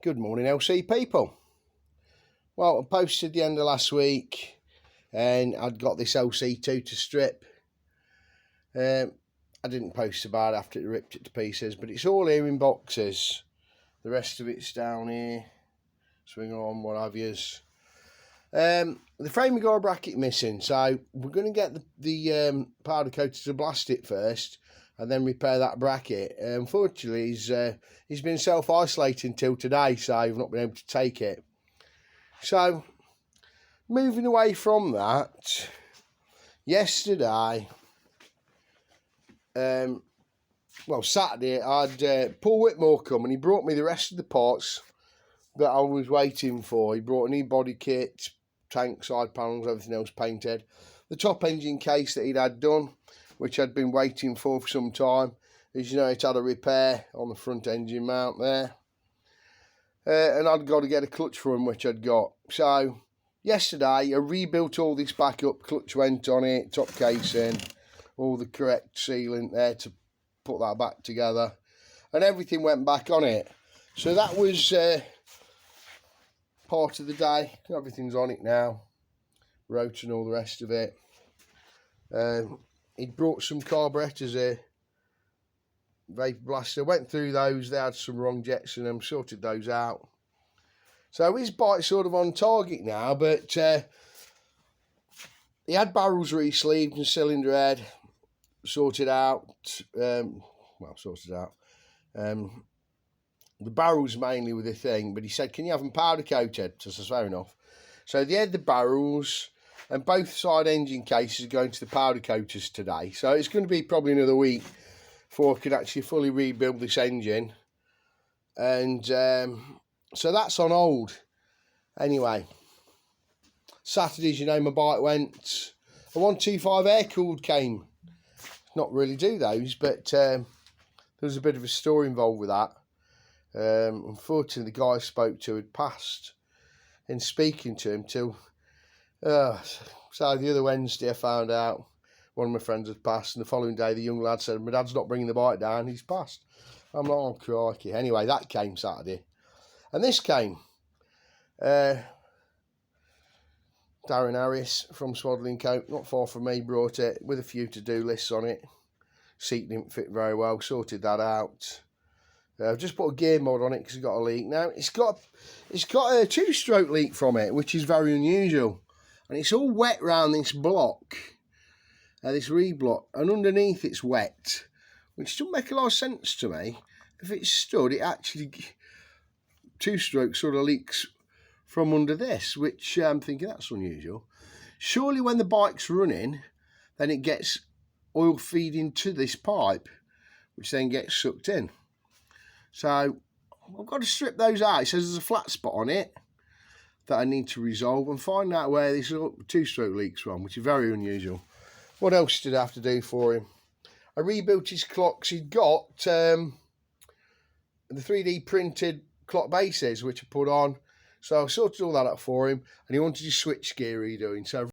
Good morning, LC people. Well, I posted the end of last week and I'd got this LC2 to strip. I didn't post about it after it ripped it to pieces, but it's all here in boxes. The rest of it's down here. Swing on, what have yous. The framing guard bracket missing, so we're going to get the powder coater to blast it first and then repair that bracket. Unfortunately, he's been self-isolating till today, so I've not been able to take it. So, moving away from that, yesterday, Saturday, I had Paul Whitmore come and he brought me the rest of the parts that I was waiting for. He brought a new body kit, tank, side panels, everything else painted. The top engine case that he'd had done, which I'd been waiting for some time. As you know, it had a repair on the front engine mount there. And I'd got to get a clutch for him, which I'd got. So, yesterday, I rebuilt all this back up. Clutch went on it, top casing, all the correct sealant there to put that back together. And everything went back on it. So that was part of the day. Everything's on it now. Rotor and all the rest of it. He'd brought some carburetors here. Vapor blaster. Went through those. They had some wrong jets in them. Sorted those out. So his bike's sort of on target now. But he had barrels re-sleeved and cylinder head. Sorted out. Sorted out. The barrels mainly were the thing. But he said, can you have them powder coated? So I said, fair enough. So they had the barrels. And both side engine cases are going to the powder coaters today. So it's going to be probably another week before I can actually fully rebuild this engine. And so that's on hold. Anyway, Saturday, as you know, my bike went. A 125 air-cooled came. Not really do those, but there was a bit of a story involved with that. Unfortunately, the guy I spoke to had passed. In speaking to him till... so the other Wednesday I found out one of my friends had passed, and the following day the young lad said, my dad's not bringing the bike down, he's passed. I'm like, oh crikey. Anyway, that came Saturday. And this came. Darren Harris from Swaddling Coat, not far from me, brought it with a few to-do lists on it. Seat didn't fit very well, sorted that out. I've just put a gear mod on it because it's got a leak. Now, it's got a two-stroke leak from it, which is very unusual. And it's all wet round this block, this re-block, and underneath it's wet, which doesn't make a lot of sense to me. If it's stood, it actually, two-stroke sort of leaks from under this, which I'm thinking that's unusual. Surely when the bike's running, then it gets oil feeding to this pipe, which then gets sucked in. So I've got to strip those out. It says there's a flat spot on it that I need to resolve and find out where this two-stroke leaks from, which is very unusual. What else did I have to do for him? I rebuilt his clocks. He'd got the 3D printed clock bases, which I put on. So I sorted all that out for him, and he wanted his switch gear redoing. So